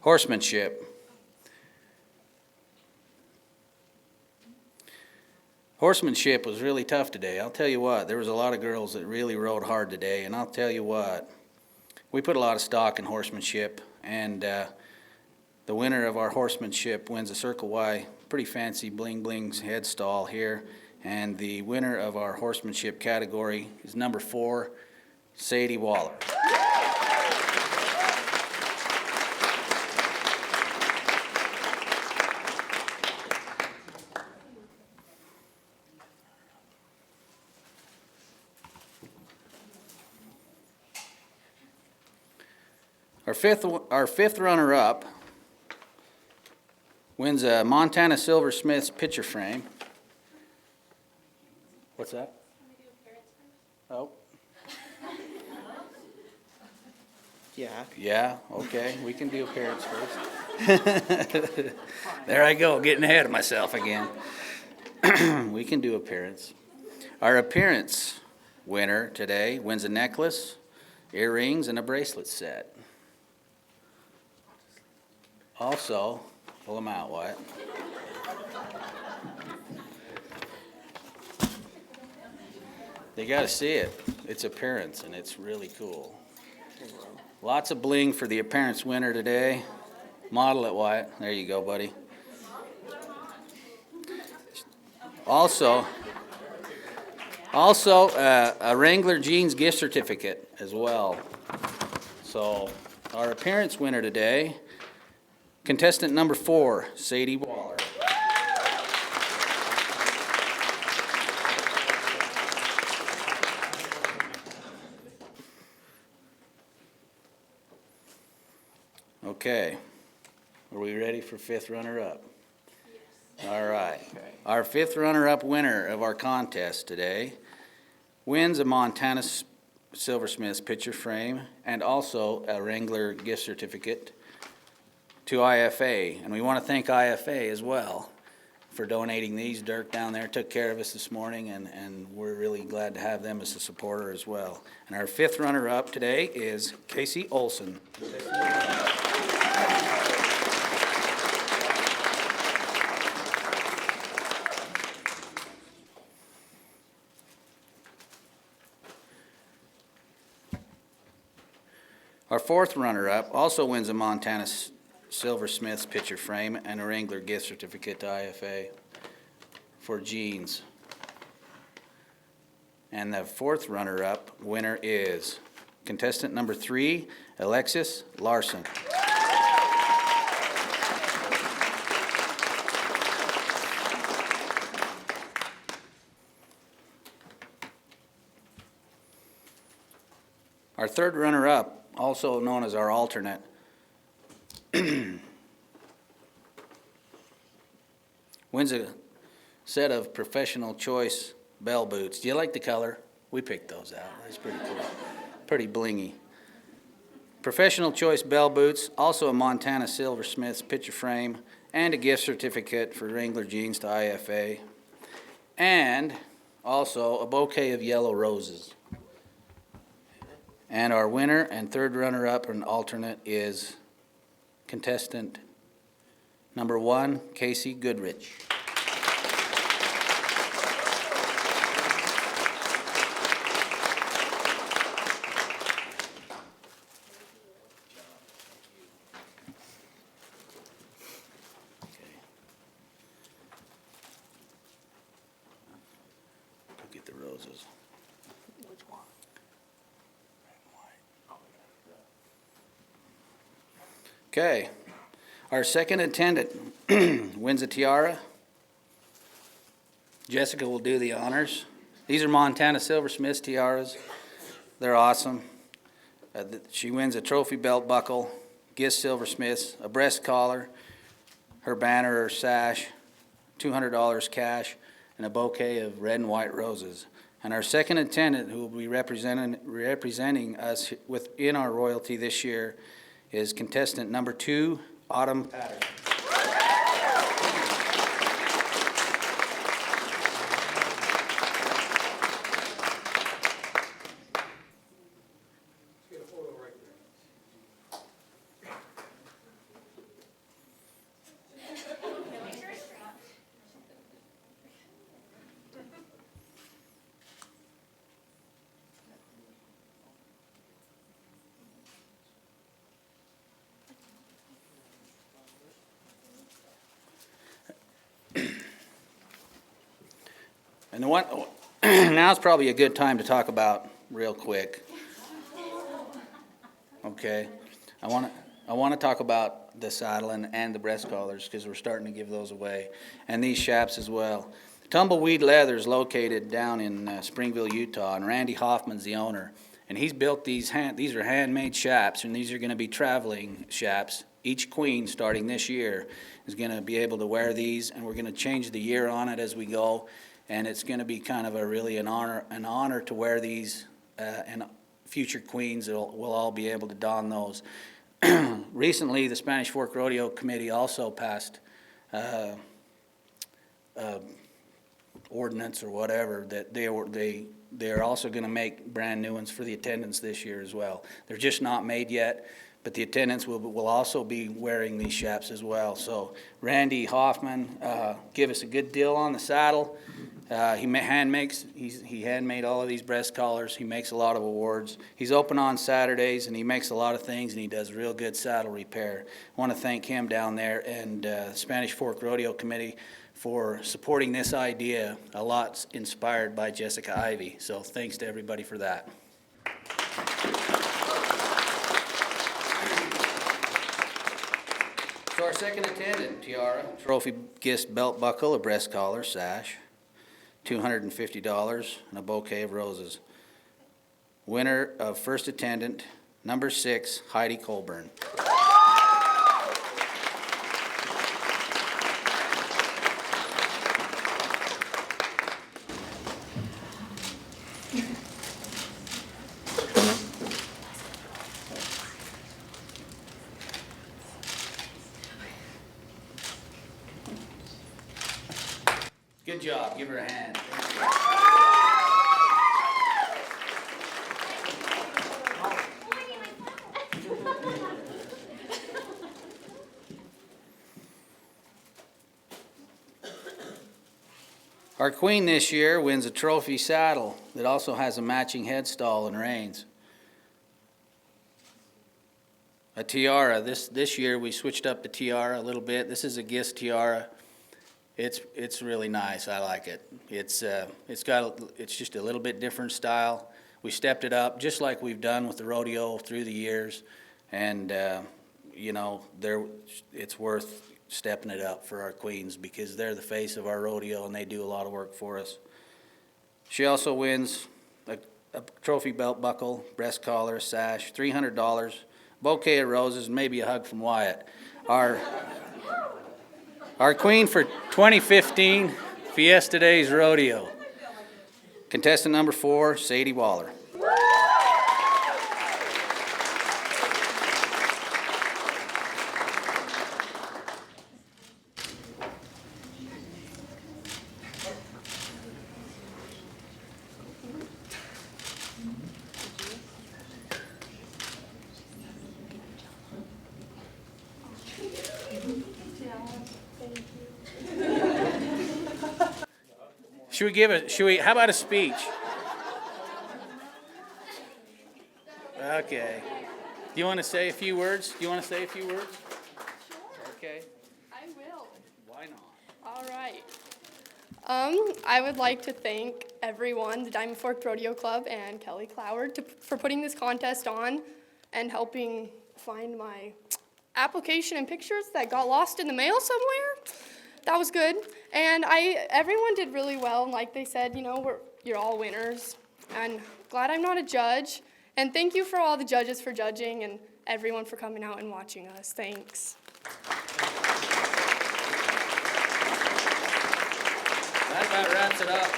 Horsemanship. Horsemanship was really tough today. I'll tell you what, there was a lot of girls that really rode hard today, and I'll tell you what, we put a lot of stock in horsemanship, and the winner of our horsemanship wins a Circle Y pretty fancy bling bling head stall here, and the winner of our horsemanship category is number 4, Sadie Waller. Our fifth runner-up wins a Montana Silversmith's picture frame. What's that? Oh. Yeah, okay, we can do appearance first. There I go, getting ahead of myself again. We can do appearance. Our appearance winner today wins a necklace, earrings, and a bracelet set. Also, pull them out, Wyatt. They got to see it. It's appearance, and it's really cool. Lots of bling for the appearance winner today. Model it, Wyatt. There you go, buddy. Also, a Wrangler Jeans gift certificate as well. So, our appearance winner today, contestant number 4, Sadie Waller. Okay, are we ready for 5th runner-up? Yes. All right. Okay. Our 5th runner-up winner of our contest today wins a Montana Silversmith's picture frame and also a Wrangler gift certificate to IFA, and we want to thank IFA as well for donating these. Dirk down there took care of us this morning, and we're really glad to have them as a supporter as well. And our 5th runner-up today is Casey Olson. Our 4th runner-up also wins a Montana Silversmith's picture frame and a Wrangler gift certificate to IFA for jeans. And the 4th runner-up winner is contestant number 3, Alexis Larson. Our 3rd runner-up, also known as our alternate, wins a set of Professional Choice bell boots. Do you like the color? We picked those out. That's pretty cool. Pretty blingy. Professional Choice bell boots, also a Montana Silversmith's picture frame, and a gift certificate for Wrangler Jeans to IFA, and also a bouquet of yellow roses. And our winner and 3rd runner-up and alternate is contestant number 1, Casey Goodrich. Go get the roses. Which one? Okay, our 2nd attendant wins a tiara. Jessica will do the honors. These are Montana Silversmith's tiaras. They're awesome. She wins a trophy belt buckle, Giss Silversmith's, a breast collar, her banner or sash, $200 cash, and a bouquet of red and white roses. And our 2nd attendant, who will be representing us within our royalty this year, is contestant number 2, Autumn Patterson. And the one, now's probably a good time to talk about real quick. Okay, I want to talk about the saddle and the breast collars, because we're starting to give those away, and these chaps as well. Tumbleweed Leather is located down in Springville, Utah, and Randy Hoffman's the owner. And he's built these are handmade chaps, and these are going to be traveling chaps. Each queen, starting this year, is going to be able to wear these, and we're going to change the year on it as we go. And it's going to be kind of an honor to wear these, and future queens will all be able to don those. Recently, the Spanish Fork Rodeo Committee also passed ordinance or whatever that they're also going to make brand new ones for the attendants this year as well. They're just not made yet, but the attendants will also be wearing these chaps as well. So Randy Hoffman give us a good deal on the saddle. He handmade all of these breast collars. He makes a lot of awards. He's open on Saturdays, and he makes a lot of things, and he does real good saddle repair. I want to thank him down there and Spanish Fork Rodeo Committee for supporting this idea, a lot inspired by Jessica Ivey. So thanks to everybody for that. So our second attendant, tiara, trophy gift belt buckle, a breast collar, sash, $250, and a bouquet of roses. Winner of first attendant, number 6, Heidi Colburn. Good job. Give her a hand. Our queen this year wins a trophy saddle that also has a matching headstall and reins. A tiara. This year we switched up the tiara a little bit. This is a Gist tiara. It's really nice. I like it. It's just a little bit different style. We stepped it up just like we've done with the rodeo through the years, and it's worth stepping it up for our queens because they're the face of our rodeo and they do a lot of work for us. She also wins a trophy belt buckle, breast collar, sash, $300, bouquet of roses, and maybe a hug from Wyatt. Our queen for 2015 Fiesta Days Rodeo, contestant number 4, Sadie Waller. How about a speech? Okay. Do you want to say a few words? Okay. I will. Why not? All right. I would like to thank everyone, the Diamond Fork Rodeo Club and Kelly Cloward for putting this contest on and helping find my application and pictures that got lost in the mail somewhere. That was good. And everyone did really well. And like they said, you're all winners. And glad I'm not a judge. And thank you for all the judges for judging and everyone for coming out and watching us. Thanks. That about wraps it up.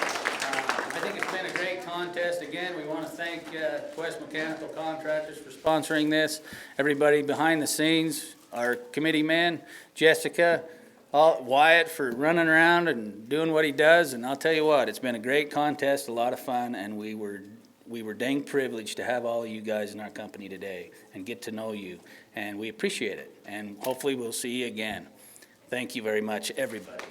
I think it's been a great contest. Again, we want to thank Quest Mechanical Contractors for sponsoring this. Everybody behind the scenes, our committee men, Jessica, Wyatt for running around and doing what he does. And I'll tell you what, it's been a great contest, a lot of fun, and we were dang privileged to have all of you guys in our company today and get to know you. And we appreciate it. And hopefully we'll see you again. Thank you very much, everybody.